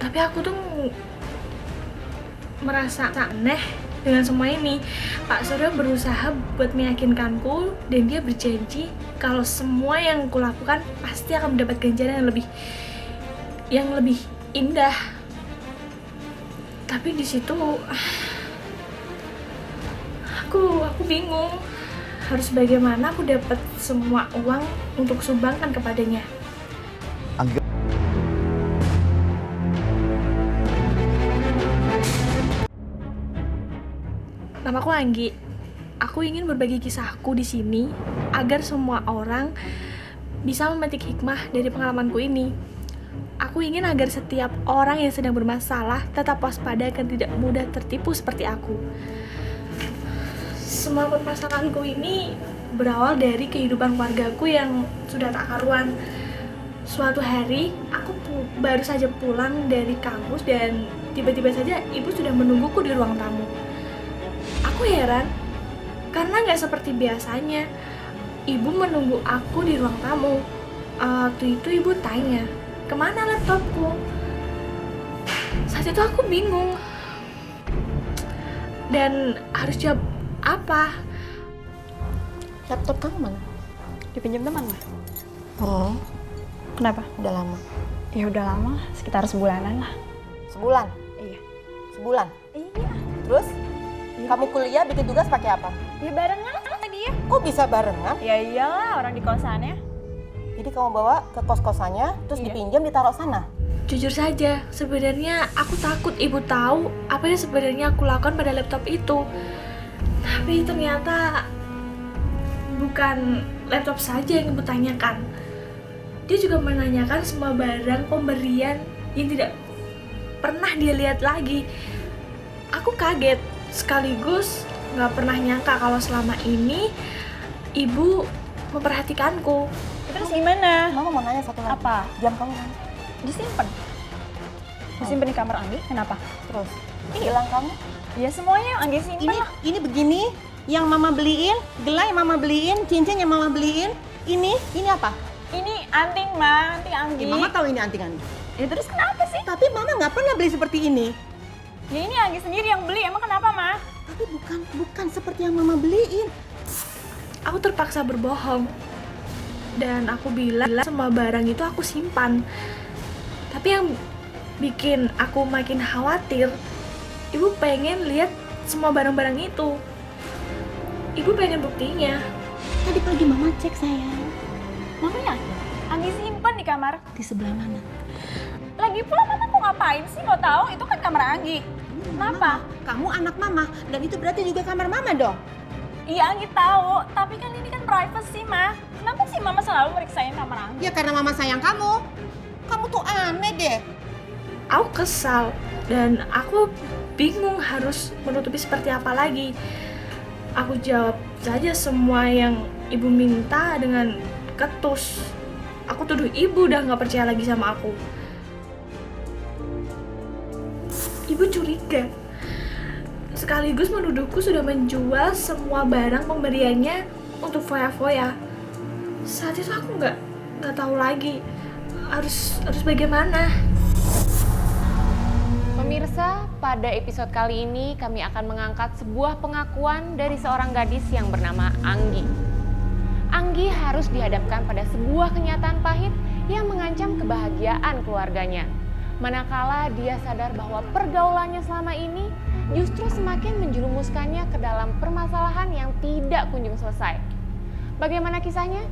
Tapi aku tuh merasa aneh dengan semua ini. Pak Surya berusaha buat meyakinkanku dan dia berjanji kalau semua yang kulakukan pasti akan mendapat ganjaran yang lebih indah. Tapi di situ aku bingung harus bagaimana aku dapat semua uang untuk sumbangkan kepadanya. Angga, Namaku Anggi. Aku ingin berbagi kisahku di sini agar semua orang bisa memetik hikmah dari pengalamanku ini. Aku ingin agar setiap orang yang sedang bermasalah tetap waspada dan tidak mudah tertipu seperti aku. Semua permasalahanku ini berawal dari kehidupan keluargaku yang sudah tak karuan. Suatu hari, aku baru saja pulang dari kampus dan tiba-tiba saja ibu sudah menungguku di ruang tamu. Aku heran, karena nggak seperti biasanya. Ibu menunggu aku di ruang tamu. Waktu itu ibu tanya, kemana laptopku? Saat itu aku bingung. Dan harus jawab apa? Laptop kamu mana? Dipinjam teman mah. Oh, Kenapa? udah lama. Ya udah lama, sekitar sebulanan lah. Sebulan? Iya. Sebulan? Iya. Terus? Kamu kuliah bikin tugas pakai apa? Ya barengan sama dia. Kok bisa barengan? Ya iyalah, orang di kosannya. Jadi kamu bawa ke kos-kosannya, terus Iya. dipinjam ditaruh sana? Jujur saja, sebenarnya aku takut ibu tahu apa yang sebenarnya aku lakukan pada laptop itu. Tapi ternyata bukan laptop saja yang ibu tanyakan. Dia juga menanyakan semua barang pemberian yang tidak pernah dia lihat lagi. Aku kaget, sekaligus nggak pernah nyangka kalau selama ini ibu memperhatikanku. Terus gimana? Mama mau nanya satu lagi. Apa? Jam kamu mana? Disimpan. Disimpan di kamar Anggi, kenapa? Terus? Gelang kamu? Ya semuanya yang Anggi simpan lah. Ini begini yang mama beliin, gelang yang mama beliin, cincin yang mama beliin. Ini apa? Ini anting mah, anting Anggi. Ya, mama tahu ini antingannya. Ya terus kenapa sih? Tapi mama nggak pernah beli seperti ini. Ya ini Anggi sendiri yang beli, emang kenapa mah? Tapi bukan seperti yang mama beliin. Aku terpaksa berbohong dan aku bilang semua barang itu aku simpan. Tapi yang bikin aku makin khawatir, ibu pengen lihat semua barang-barang itu. Ibu pengen buktinya. Tadi pagi mama cek sayang. Mama yakin? Anggi simpan di kamar. Di sebelah mana? Lagi pula mama mau ngapain sih? Mau tahu? Itu kan kamar Anggi. Kenapa? Kamu anak mama dan itu berarti juga kamar mama dong. Iya Anggi tahu, tapi kan ini kan privacy mah. Kenapa sih mama selalu meriksain kamar Anggi? Ya karena mama sayang kamu. Kamu tuh aneh deh. Aku kesal dan aku bingung harus menutupi seperti apa lagi. Aku jawab saja semua yang ibu minta dengan ketus. Aku tuduh ibu udah gak percaya lagi sama aku. Ibu curiga, sekaligus menuduhku sudah menjual semua barang pemberiannya untuk foya-foya. Saat itu aku nggak tahu lagi harus bagaimana. Pemirsa, pada episode kali ini kami akan mengangkat sebuah pengakuan dari seorang gadis yang bernama Anggi. Anggi harus dihadapkan pada sebuah kenyataan pahit yang mengancam kebahagiaan keluarganya. Manakala dia sadar bahwa pergaulannya selama ini justru semakin menjerumuskannya ke dalam permasalahan yang tidak kunjung selesai. Bagaimana kisahnya?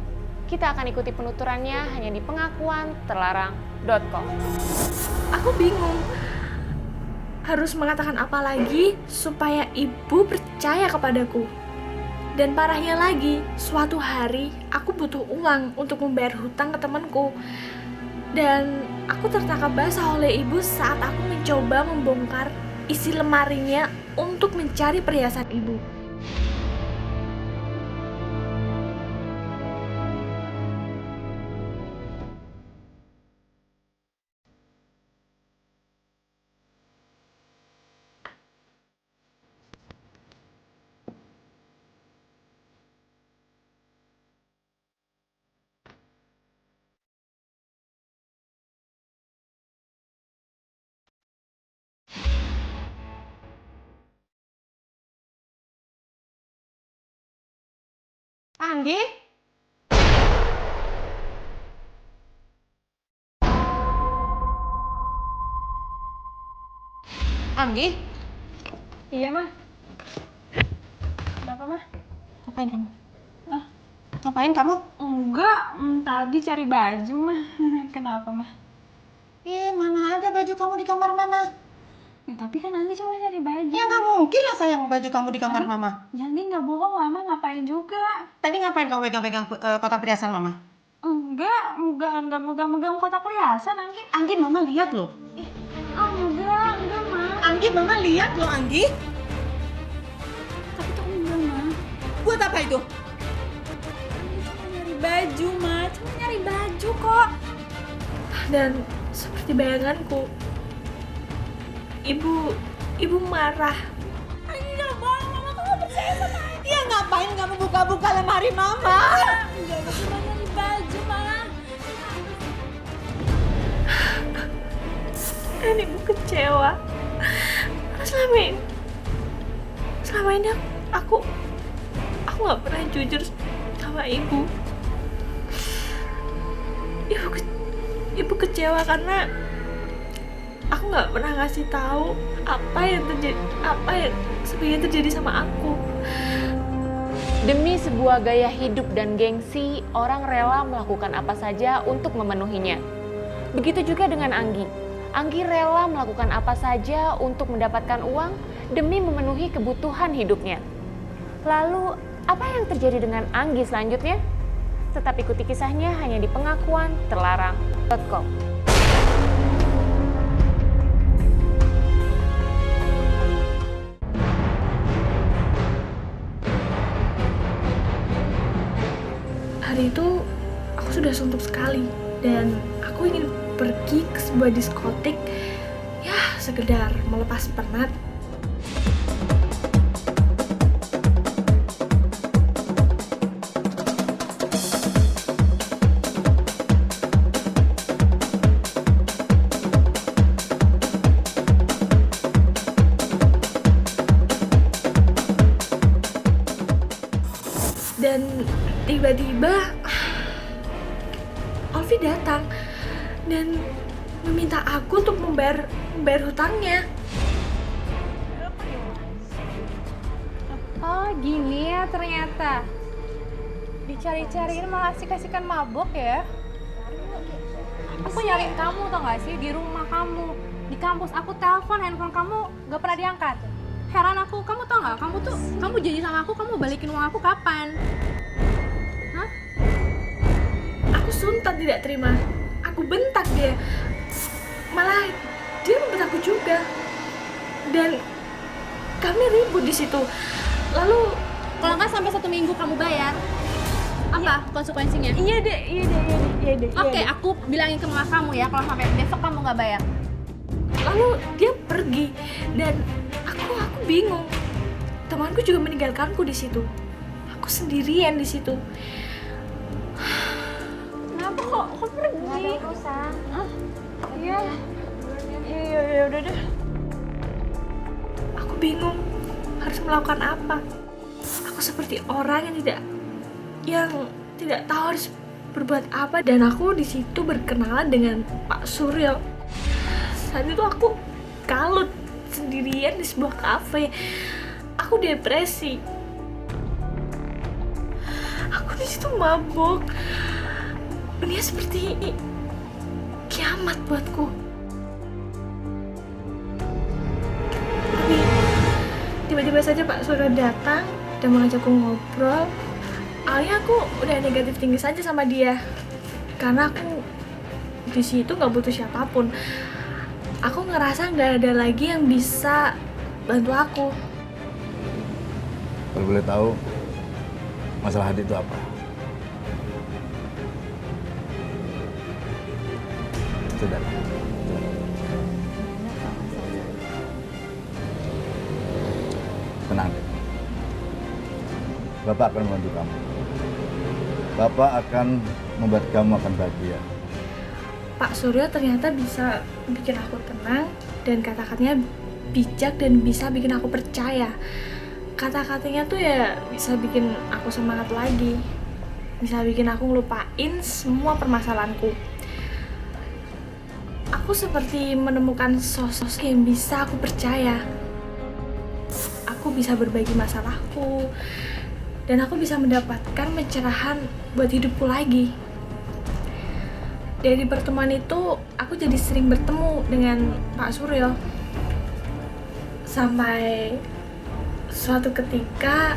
Kita akan ikuti penuturannya hanya di pengakuanterlarang.com. Aku bingung harus mengatakan apa lagi supaya ibu percaya kepadaku. Dan parahnya lagi, suatu hari aku butuh uang untuk membayar hutang ke temanku. Dan aku tertangkap basah oleh ibu saat aku mencoba membongkar isi lemarinya untuk mencari perhiasan ibu. Anggi? Anggi? Iya, Mah. Kenapa, Mah? Ngapain kamu? Ngapain kamu? Enggak, tadi cari baju, Mah. Kenapa, Mah? Mana ada baju kamu di kamar mama? Ya, tapi kan nanti cuma cari baju. Ya nggak mungkin lah sayang baju kamu di kamar mama. Jadi nggak bohong, Mama ngapain juga? Tadi ngapain kamu pegang-pegang kotak perhiasan mama? Enggak megang-megang kotak perhiasan, Anggi. Anggi mama lihat loh. Enggak, Mah. Anggi mama lihat loh Anggi. Tapi tuh enggak, Mah. Buat apa itu? Anggi cuma nyari baju, Mah. Cuma nyari baju kok. Dan seperti bayanganku, ibu marah. Anggi nggak bohong, Mama tuh nggak percaya sama Anggi. Ya ngapain kamu buka-buka lemari mama? Enggak, Mah cuma nyari baju, Mah. Dan ibu kecewa. Karena selama ini aku nggak pernah jujur sama ibu. Ibu kecewa karena aku nggak pernah ngasih tahu apa yang sebenarnya terjadi sama aku. Demi sebuah gaya hidup dan gengsi, orang rela melakukan apa saja untuk memenuhinya. Begitu juga dengan Anggi. Anggi rela melakukan apa saja untuk mendapatkan uang demi memenuhi kebutuhan hidupnya. Lalu, apa yang terjadi dengan Anggi selanjutnya? Tetap ikuti kisahnya hanya di pengakuanterlarang.com. Hari itu aku sudah suntuk sekali dan aku ingin pergi ke sebuah diskotik, ya sekedar melepas penat. Dan tiba-tiba Alfi datang dan meminta aku untuk membayar hutangnya. Oh gini ya ternyata. Dicari-cariin malah kasihkan mabok ya. Aku nyariin kamu tau gak sih di rumah kamu, di kampus. Aku telepon handphone kamu gak pernah diangkat. Heran aku, kamu tau gak? Kamu janji sama aku, kamu balikin uang aku kapan? Hah? Aku suntan tidak terima. Aku bentak dia. Malah dia membentakku juga. Dan kami ribut di situ. Lalu Kalau nggak sampai 1 minggu kamu bayar, apa konsekuensinya? iya deh. Oke, aku bilangin ke mama kamu ya kalau sampai besok kamu nggak bayar. Lalu dia pergi dan aku bingung. Temanku juga meninggalkanku di situ. Aku sendirian di situ. Kenapa kok pergi? Nggak ada urusan. Iya, udah deh. Aku bingung harus melakukan apa. Aku seperti orang yang tidak tahu harus berbuat apa, dan aku di situ berkenalan dengan Pak Suryo. Saat itu aku kalut sendirian di sebuah kafe. Aku depresi. Aku di situ mabuk. Dunia seperti kiamat buatku. Tapi tiba-tiba saja Pak Suryo datang dan mengajakku ngobrol. Awalnya aku udah negatif tinggi saja sama dia, karena aku di situ nggak butuh siapapun. Aku ngerasa nggak ada lagi yang bisa bantu aku. Kalau boleh tahu, masalah Hadi itu apa? Sudah. Tenang deh. Bapak akan membantu kamu. Bapak akan membuat kamu akan bahagia. Pak Suryo ternyata bisa bikin aku tenang dan kata-katanya bijak dan bisa bikin aku percaya. kata-katanya tuh ya bisa bikin aku semangat lagi, bisa bikin aku ngelupain semua permasalahanku. Aku seperti menemukan sosok yang bisa aku percaya. Aku bisa berbagi masalahku, dan aku bisa mendapatkan pencerahan buat hidupku lagi. Dari pertemuan itu, aku jadi sering bertemu dengan Pak Suryo. Sampai suatu ketika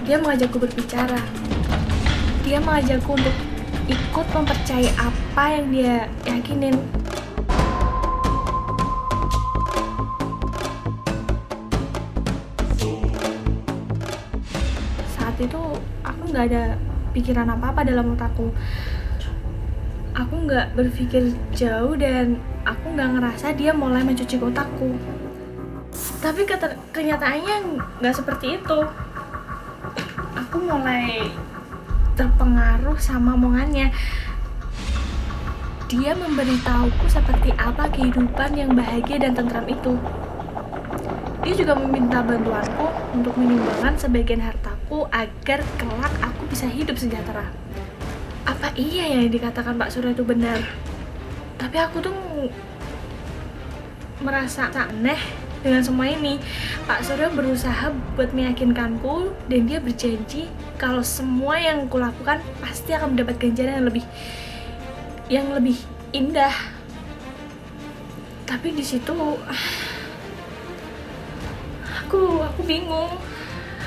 dia mengajakku berbicara. Dia mengajakku untuk ikut mempercayai apa yang dia yakinin. Saat itu aku nggak ada pikiran apa-apa dalam otakku. Aku nggak berpikir jauh dan aku nggak ngerasa dia mulai mencuci otakku. Tapi kenyataannya nggak seperti itu. Aku mulai terpengaruh sama omongannya. Dia memberitahuku seperti apa kehidupan yang bahagia dan tentram itu. Dia juga meminta bantuanku untuk menyumbangkan sebagian hartaku agar kelak aku bisa hidup sejahtera. Apa iya yang dikatakan Pak Suryo itu benar? Tapi aku tuh merasa aneh dengan semua ini. Pak Suryo berusaha buat meyakinkanku dan dia berjanji kalau semua yang kulakukan pasti akan mendapat ganjaran yang lebih indah. Tapi di situ aku bingung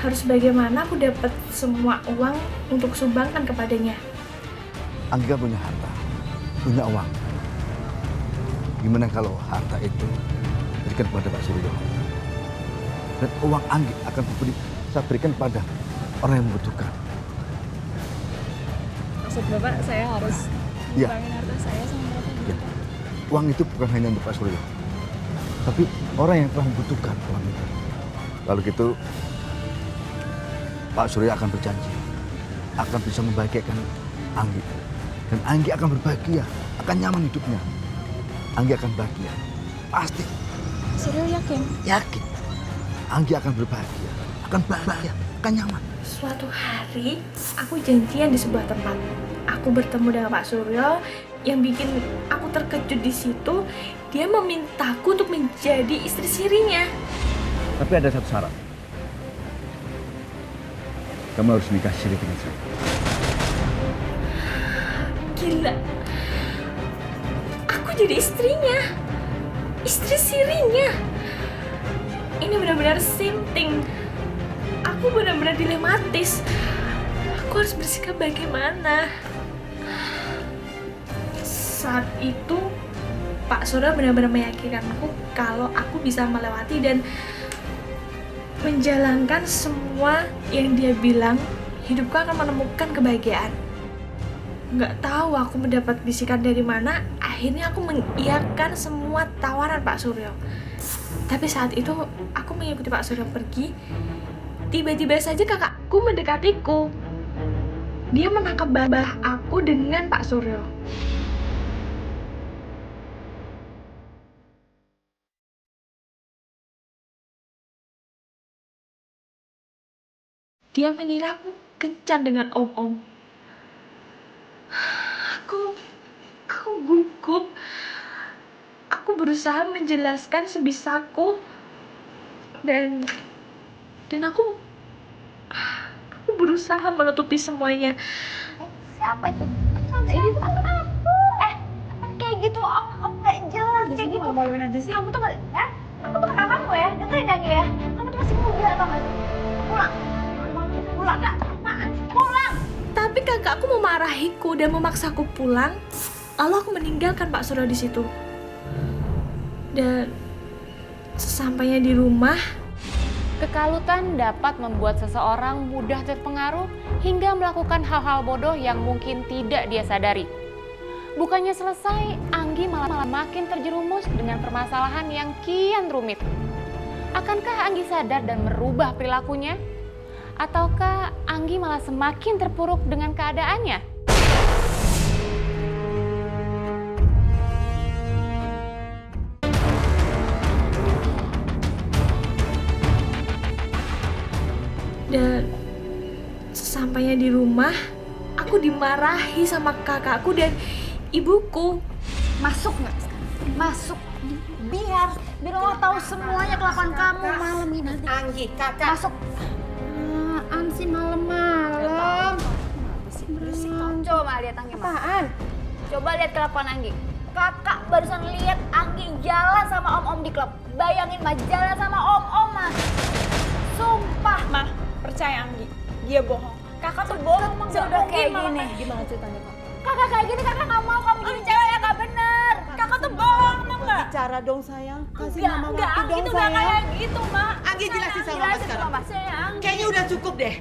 harus bagaimana aku dapat semua uang untuk sumbangkan kepadanya. Anggi punya harta, punya uang. Gimana kalau harta itu berikan kepada Pak Suryo? Dan uang Anggi akan saya berikan kepada orang yang membutuhkan. Maksud Bapak saya harus Iya. ngurangin harta saya sama Bapak? Ya. Uang itu bukan hanya untuk Pak Suryo, tapi orang yang telah membutuhkan uang itu. Kalau gitu, Pak Suryo akan berjanji akan bisa membahagiakan Anggi. Dan Anggi akan berbahagia, akan nyaman hidupnya. Anggi akan bahagia, pasti. Suryo yakin? Yakin. Anggi akan berbahagia, akan bahagia, akan nyaman. Suatu hari, aku janjian di sebuah tempat. Aku bertemu dengan Pak Suryo. Yang bikin aku terkejut di situ, dia memintaku untuk menjadi istri sirinya. Tapi ada satu syarat. Kamu harus nikah siri dengan saya. Gila. Aku jadi istrinya. Istri sirinya. Ini benar-benar sinting. Aku benar-benar dilematis. Aku harus bersikap bagaimana? Saat itu Pak Suryo benar-benar meyakinkanku kalau aku bisa melewati dan menjalankan semua yang dia bilang. Hidupku akan menemukan kebahagiaan. Nggak tahu aku mendapat bisikan dari mana. Akhirnya aku mengiyakan semua tawaran Pak Suryo. Tapi saat itu aku mengikuti Pak Suryo pergi. Tiba-tiba saja kakakku mendekatiku. Dia menangkap babah aku dengan Pak Suryo. Dia mengira aku kencan dengan om-om. Aku gugup. Aku berusaha menjelaskan sebisaku dan aku berusaha menutupi semuanya. Siapa itu? Ini tuh aku. Kayak gitu, aku gak jelas. Kayak gitu. Kamu tuh gak, aku tuh kakak kamu ya, dengerin lagi ya. Kamu tuh masih muda tau gak? Pulang gak? Pulang! Tapi kakakku memarahiku dan memaksaku pulang. Lalu aku meninggalkan Pak Suryo di situ. Dan sesampainya di rumah, Kekalutan dapat membuat seseorang mudah terpengaruh hingga melakukan hal-hal bodoh yang mungkin tidak dia sadari. Bukannya selesai, Anggi malah makin terjerumus dengan permasalahan yang kian rumit. Akankah Anggi sadar dan merubah perilakunya? Ataukah Anggi malah semakin terpuruk dengan keadaannya? Dan sesampainya di rumah, aku dimarahi sama kakakku dan ibuku. Masuk nggak sekarang? Masuk. Biar Allah tahu semuanya kelakuan kamu malam ini nanti. Anggi, kakak. Masuk. Apaan sih malam-malam? Berisik kamu. Coba lihat Anggi. Apaan? Coba lihat kelakuan Anggi. Kakak barusan lihat Anggi jalan sama om-om di klub. Bayangin mah jalan sama om-om mah. Sumpah mah. Percaya Anggi, dia bohong. Kakak tuh bohong mah udah kayak gini. Gimana ceritanya, Kak? Kakak kayak gini kakak nggak mau kamu jadi cewek yang nggak bener. Kakak tuh bohong mah nggak? Bicara dong sayang, kasih Enggak, mama enggak, waktu Anggi dong tuh nggak sayang. kayak gitu, Mak. Anggi jelasin sama Mama Jelasin sekarang. sama Mama. Sayang, Kayaknya udah cukup deh.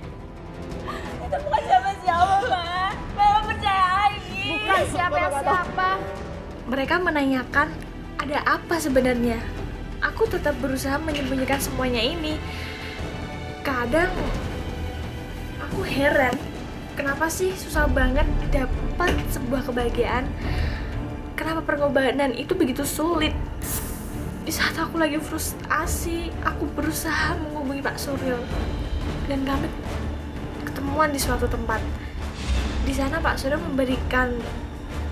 itu bukan siapa-siapa, Mak. Mama percaya Anggi. Bukan siapa-siapa. Mereka menanyakan ada apa sebenarnya. Aku tetap berusaha menyembunyikan semuanya ini. Kadang aku heran, kenapa sih susah banget dapat sebuah kebahagiaan? Kenapa pengorbanan itu begitu sulit? Di saat aku lagi frustasi, aku berusaha menghubungi Pak Suryo. Dan kami ketemuan di suatu tempat. Di sana Pak Suryo memberikan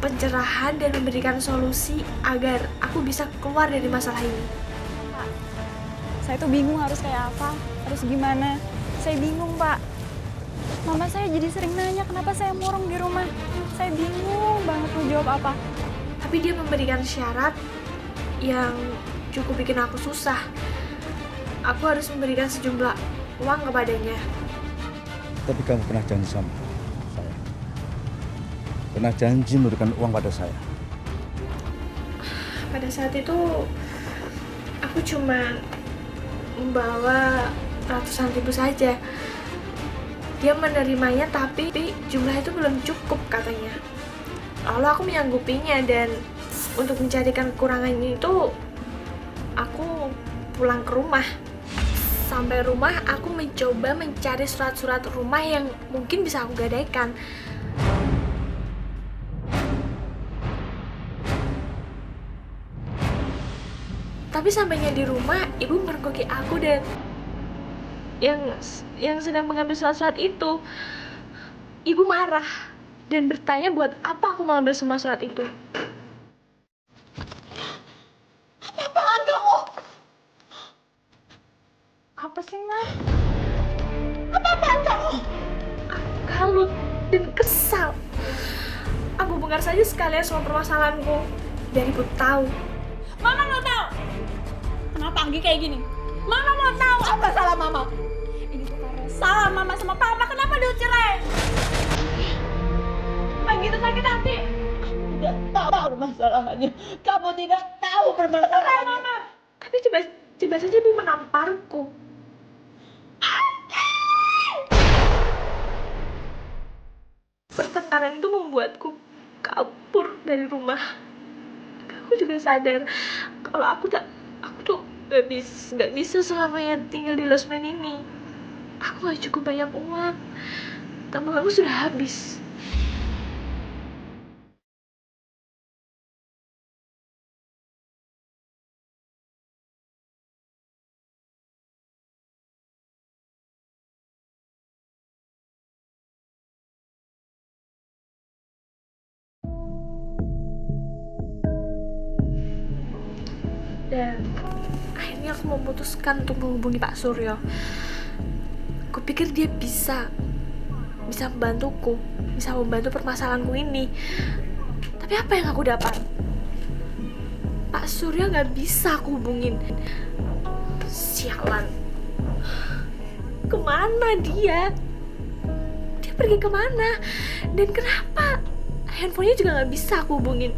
pencerahan dan memberikan solusi agar aku bisa keluar dari masalah ini. Saya tuh bingung harus kayak apa, harus gimana. Saya bingung, Pak. Mama saya jadi sering nanya kenapa saya murung di rumah. Saya bingung banget mau jawab apa. Tapi dia memberikan syarat yang cukup bikin aku susah. Aku harus memberikan sejumlah uang kepadanya. Tapi kamu pernah janji sama saya. Pernah janji memberikan uang pada saya. Pada saat itu aku cuma membawa ratusan ribu saja. Dia menerimanya tapi jumlah itu belum cukup katanya. Lalu aku menyanggupinya dan untuk mencarikan kekurangannya itu aku pulang ke rumah. Sampai rumah aku mencoba mencari surat-surat rumah yang mungkin bisa aku gadaikan. Tapi sampainya di rumah, ibu mergoki aku dan yang sedang mengambil surat-surat itu. Ibu marah dan bertanya buat apa aku mengambil semua surat itu. Apaan kamu? Apa sih, Ma? Apaan kamu? Aku kalut dan kesal. Aku bongkar saja sekalian semua permasalahanku biar ibu tahu. Mama mau tahu kenapa Anggi kayak gini? Mama mau tahu Apa salah Mama? ini tuh karena salah Mama sama Papa. Kenapa dia cerai? Anggi tuh sakit hati. Tidak tahu masalahnya. Kamu tidak tahu permasalahannya. Tapi coba saja ibu menamparku. Pertengkaran itu membuatku kabur dari rumah. Aku juga sadar kalau aku tuh nggak bisa selamanya tinggal di losmen ini. Aku gak cukup banyak uang. Tambah aku sudah habis. Dan akhirnya aku memutuskan untuk menghubungi Pak Suryo. Kupikir dia bisa membantuku, bisa membantu permasalahanku ini. Tapi apa yang aku dapat? Pak Suryo nggak bisa aku hubungin. Sialan. Kemana dia? Dia pergi kemana? Dan kenapa handphonenya juga nggak bisa aku hubungin?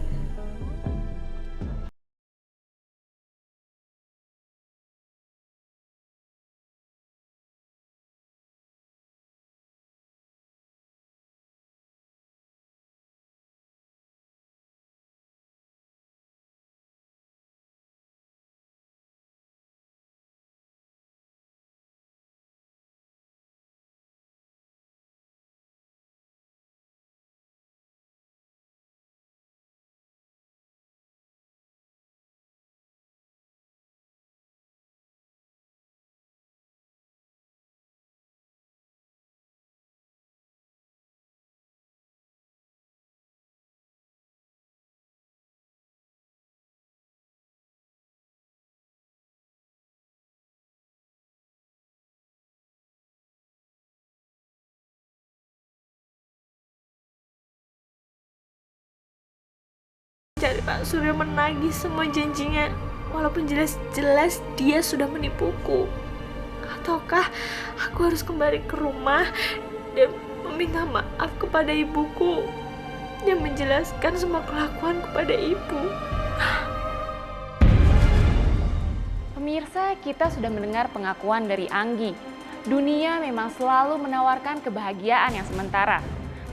cari Pak Suryo menagih semua janjinya, walaupun jelas-jelas dia sudah menipuku. Ataukah aku harus kembali ke rumah dan meminta maaf kepada ibuku dan menjelaskan semua kelakuan kepada ibu? Pemirsa, kita sudah mendengar pengakuan dari Anggi. Dunia memang selalu menawarkan kebahagiaan yang sementara.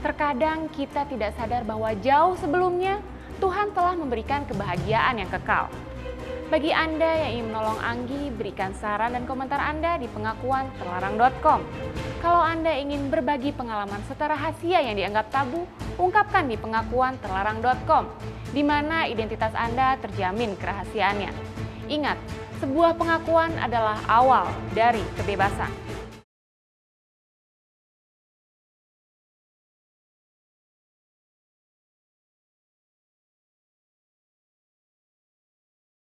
Terkadang kita tidak sadar bahwa jauh sebelumnya Tuhan telah memberikan kebahagiaan yang kekal. Bagi Anda yang ingin menolong Anggi, berikan saran dan komentar Anda di pengakuanterlarang.com. Kalau Anda ingin berbagi pengalaman setara rahasia yang dianggap tabu, ungkapkan di pengakuanterlarang.com, di mana identitas Anda terjamin kerahasiaannya. Ingat, sebuah pengakuan adalah awal dari kebebasan.